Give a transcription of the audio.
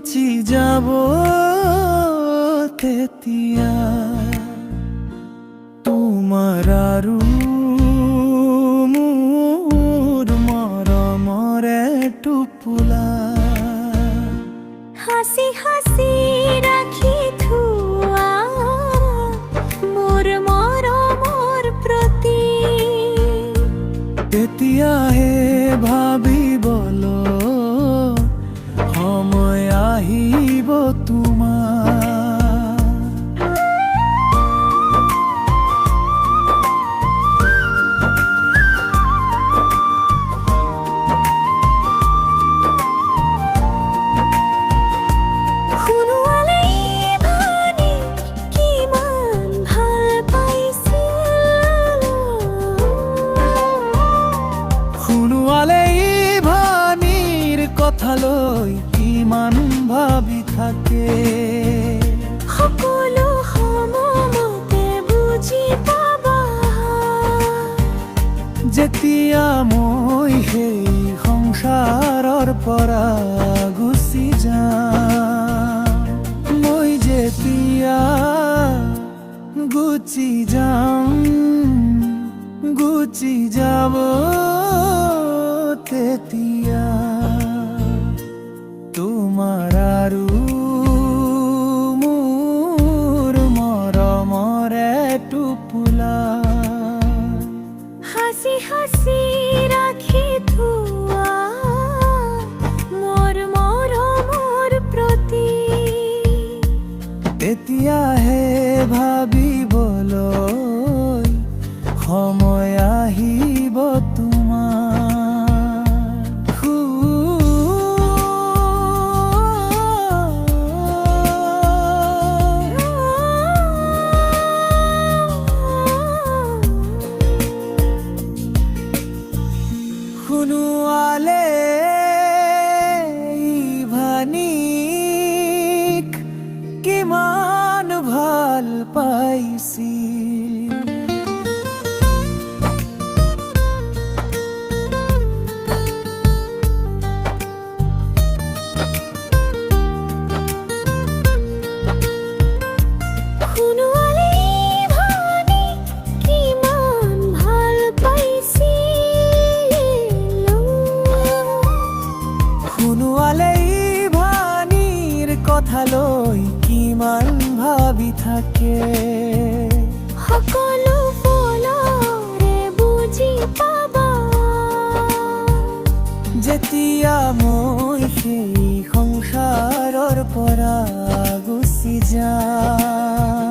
গুচি যাব তেতিয়া তোমাৰ আৰু মোৰ মৰমৰে টোপোলা হাসি হাসি ৰাখি থোৱা মোৰ মৰমৰ প্ৰতি তেতিয়াহে ভাবিবলৈ সময় আহিব তোমাৰ কথালৈ কিমান ভাবি থাকে সকলো সময়মতে বুজি পাবা যেতিয়া মই সেই সংসাৰৰ পৰা গুচি যাম মই যেতিয়া গুচি যাম গুচি যাব তেতিয়া তোমাৰ আৰু মোৰ মৰমৰে টোপোলা হাসি হাসি ৰাখি থোৱা মোৰ মৰমৰ প্ৰতি তেতিয়াহে ভাবিবলৈ সময় আহিব তোমাৰ শুনোৱালে ইভানিক কিমান ভাল পাইছিল কথালৈ কিমান ভাবি থাকে সকলো ফলৰে বুজি পাবা যেতিয়া মই সেই সংসাৰৰ পৰা গুচি যাম